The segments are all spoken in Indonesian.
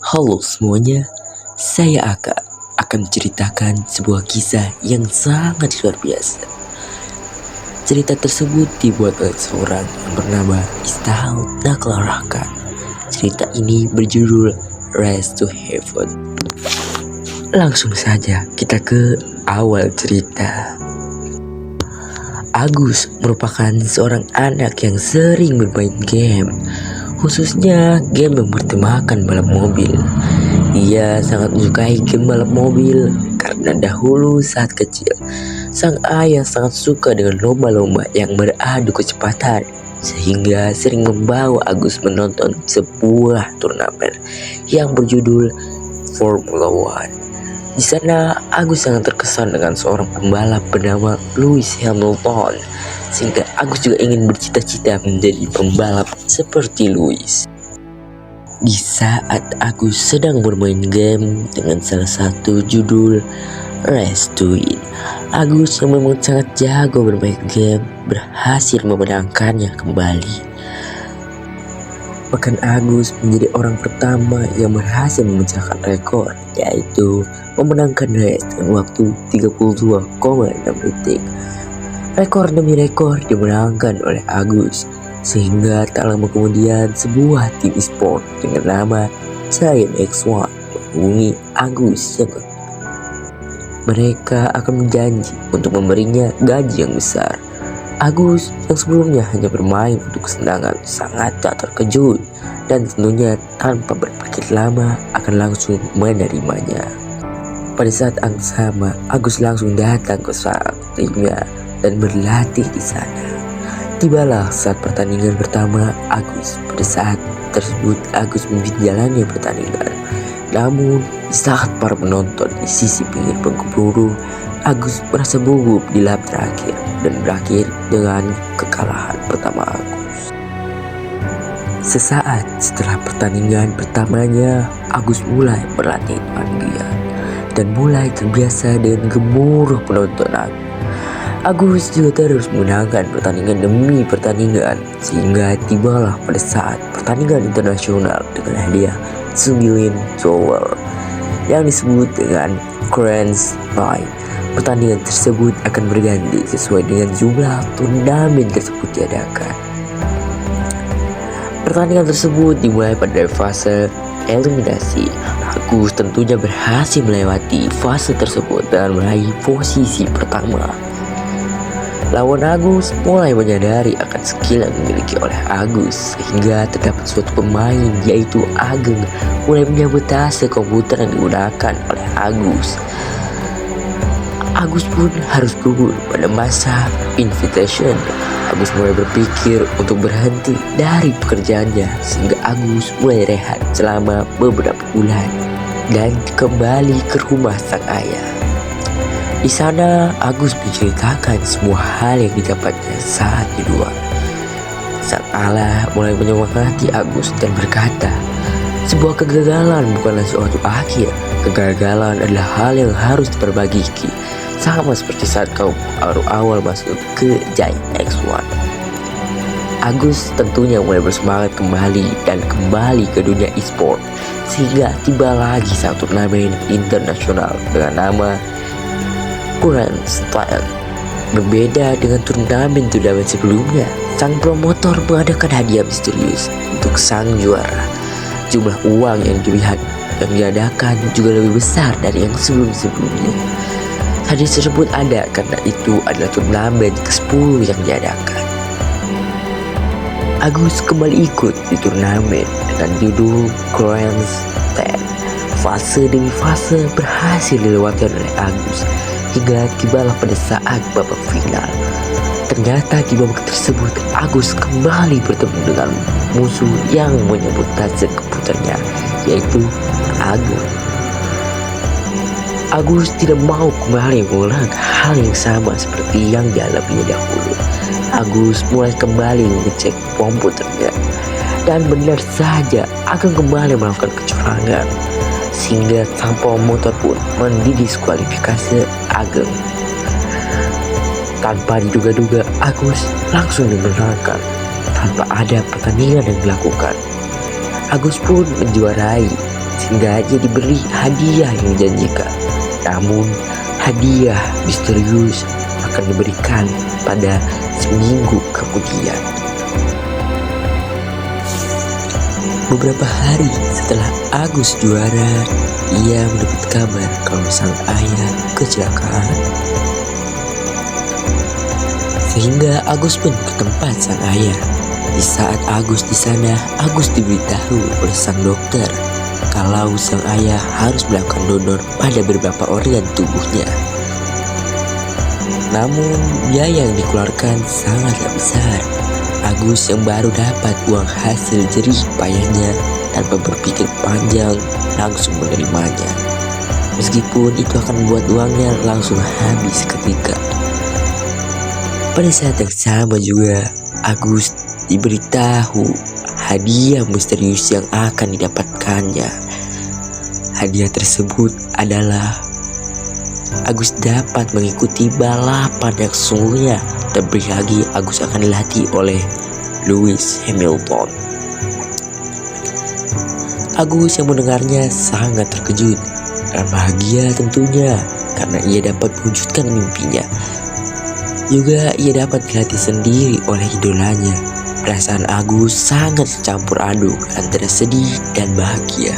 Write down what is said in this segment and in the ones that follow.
Halo semuanya, saya Aka akan menceritakan sebuah kisah yang sangat luar biasa. Cerita tersebut dibuat oleh seorang yang bernama Istahal Naklarahkan. Cerita ini berjudul Rise to Heaven. Langsung saja kita ke awal cerita. Agus merupakan seorang anak yang sering bermain game, khususnya game yang bertemakan balap mobil. Ia sangat menyukai game balap mobil karena dahulu saat kecil sang ayah sangat suka dengan lomba-lomba yang beradu kecepatan, sehingga sering membawa Agus menonton sebuah turnamen yang berjudul Formula One. Di sana Agus sangat terkesan dengan seorang pembalap bernama Lewis Hamilton, sehingga Agus juga ingin bercita-cita menjadi pembalap seperti Lewis. Di saat Agus sedang bermain game dengan salah satu judul Race to Win, Agus yang memang sangat jago bermain game berhasil memenangkannya kembali. Bahkan Agus menjadi orang pertama yang berhasil memecahkan rekor, yaitu memenangkan race dengan waktu 32,6 detik. Rekor demi rekor dimenangkan oleh Agus, sehingga tak lama kemudian sebuah tim e-sport dengan nama Giant X1 menghubungi Agus yang mereka akan berjanji untuk memberinya gaji yang besar. Agus yang sebelumnya hanya bermain untuk kesenangan sangat tak terkejut dan tentunya tanpa berpikir lama akan langsung menerimanya. Pada saat yang sama, Agus langsung datang ke saat timnya dan berlatih di sana. Tibalah saat pertandingan pertama Agus. Pada saat tersebut Agus memimpin jalannya pertandingan. Namun di saat para penonton di sisi pinggir bangku peluru, Agus merasa gugup di lap terakhir dan berakhir dengan kekalahan pertama Agus. Sesaat setelah pertandingan pertamanya, Agus mulai berlatih latihan dan mulai terbiasa dengan gemuruh penonton Agus. Agus juga terus memenangkan pertandingan demi pertandingan, sehingga tibalah pada saat pertandingan internasional dengan hadiah $9 yang disebut dengan Grand Prize. Pertandingan tersebut akan berganti sesuai dengan jumlah turnamen tersebut diadakan. Pertandingan tersebut dimulai pada fase eliminasi. Agus tentunya berhasil melewati fase tersebut dan meraih posisi pertama. Lawan Agus mulai menyadari akan skill yang dimiliki oleh Agus, sehingga terdapat suatu pemain yaitu Ageng mulai menyabotase komputer yang digunakan oleh Agus. Agus pun harus gugur pada masa invitation. Agus mulai berpikir untuk berhenti dari pekerjaannya, sehingga Agus mulai rehat selama beberapa bulan dan kembali ke rumah sang ayah. Di sana Agus menceritakan semua hal yang didapatnya saat di luar. Sang Allah mulai menyemangati Agus dan berkata, sebuah kegagalan bukanlah suatu akhir. Kegagalan adalah hal yang harus diperbaiki. Sama seperti saat kau awal masuk ke Giant X1. Agus tentunya mulai bersemangat kembali dan kembali ke dunia e-sport, sehingga tiba lagi satu turnamen internasional dengan nama Grand Style. Berbeda dengan turnamen sebelumnya, sang promotor mengadakan hadiah misterius untuk sang juara. Jumlah uang yang diadakan juga lebih besar dari yang sebelum-sebelumnya. Hadiah tersebut ada karena itu adalah turnamen ke-10 yang diadakan. Agus kembali ikut di turnamen dengan judul Grand Style. Fase demi fase berhasil dilewati oleh Agus, hingga tibalah pada saat babak final. Ternyata di babak tersebut Agus kembali bertemu dengan musuh yang menyabotase komputernya, yaitu Ageng. Agus tidak mau kembali mengulang hal yang sama seperti yang dialaminya dahulu. Agus mulai kembali mengecek komputernya, dan benar saja Ageng kembali melakukan kecurangan, sehingga sang promotor pun mendiskualifikasi Ageng. Tanpa diduga-duga, Agus langsung dimenangkan tanpa ada pertandingan yang dilakukan. Agus pun menjuarai sehingga ia diberi hadiah yang menjanjikan. Namun hadiah misterius akan diberikan pada seminggu kemudian. Beberapa hari setelah Agus juara, ia mendapat kabar kalau sang ayah kecelakaan. Sehingga Agus pun ke tempat sang ayah. Di saat Agus di sana, Agus diberitahu oleh sang dokter kalau sang ayah harus melakukan donor pada beberapa organ tubuhnya. Namun biaya yang dikeluarkan sangatlah besar. Agus yang baru dapat uang hasil jerih payahnya tanpa berpikir panjang langsung menerimanya. Meskipun itu akan membuat uangnya langsung habis seketika. Pada saat yang sama juga, Agus diberitahu hadiah misterius yang akan didapatkannya. Hadiah tersebut adalah Agus dapat mengikuti balapan yang sesungguhnya. Terlebih lagi Agus akan dilatih oleh Lewis Hamilton. Agus yang mendengarnya sangat terkejut dan bahagia tentunya karena ia dapat mewujudkan mimpinya. Juga ia dapat dilatih sendiri oleh idolanya. Perasaan Agus sangat campur aduk antara sedih dan bahagia.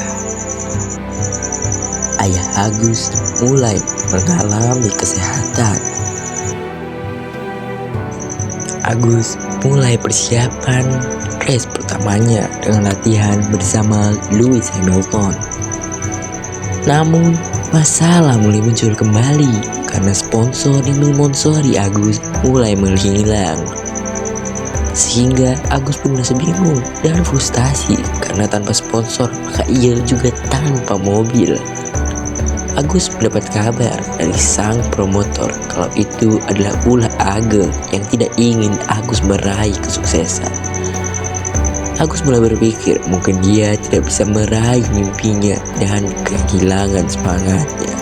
Ayah Agus mulai mengalami kesehatan. Agus mulai persiapan race pertamanya dengan latihan bersama Lewis Hamilton. Namun masalah mulai muncul kembali karena sponsor yang mensponsori Agus mulai menghilang. Sehingga Agus pun merasa bingung dan frustasi karena tanpa sponsor maka ia juga tanpa mobil. Agus mendapat kabar dari sang promotor kalau itu adalah ulah Ageng yang tidak ingin Agus meraih kesuksesan. Agus mulai berpikir mungkin dia tidak bisa meraih mimpinya dan kehilangan semangatnya.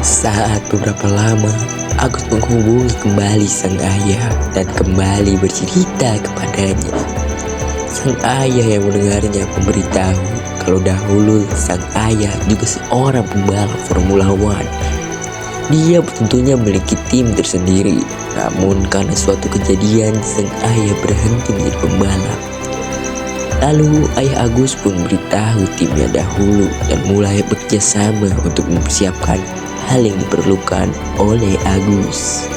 Saat beberapa lama, Agus menghubungi kembali sang ayah dan kembali bercerita kepadanya. Sang ayah yang mendengarnya memberitahu kalau dahulu sang ayah juga seorang pembalap Formula One. Dia tentunya memiliki tim tersendiri, namun karena suatu kejadian sang ayah berhenti menjadi pembalap. Lalu ayah Agus pun beritahu timnya dahulu dan mulai bekerja sama untuk mempersiapkan hal yang diperlukan oleh Agus.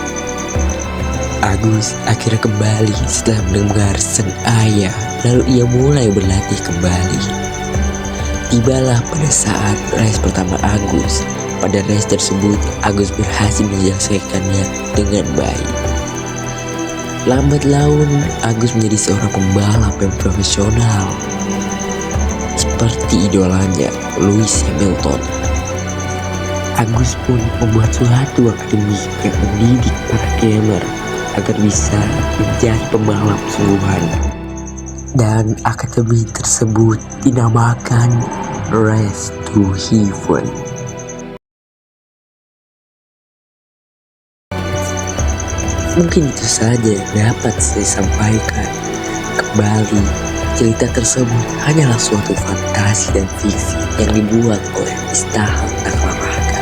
Agus akhirnya kembali setelah mendengar sang ayah, lalu ia mulai berlatih kembali. Tibalah pada saat race pertama Agus. Pada race tersebut, Agus berhasil menyelesaikannya dengan baik. Lambat laun, Agus menjadi seorang pembalap yang profesional, seperti idolanya, Lewis Hamilton. Agus pun membuat suatu akademi yang mendidik para gamer agar bisa menjadi pembalap sungguhan. Dan akademi tersebut dinamakan Race to Heaven. Mungkin itu saja yang dapat saya sampaikan. Kembali, cerita tersebut hanyalah suatu fantasi dan fiksi yang dibuat oleh Istahal Taklaraga.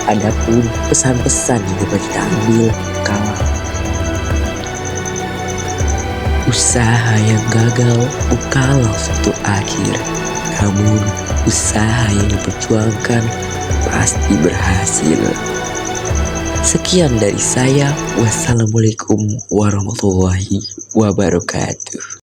Adapun pesan-pesan yang dapat kita ambil kalau usaha yang gagal bukanlah suatu akhir, namun usaha yang diperjuangkan pasti berhasil. Sekian dari saya. Wassalamualaikum warahmatullahi wabarakatuh.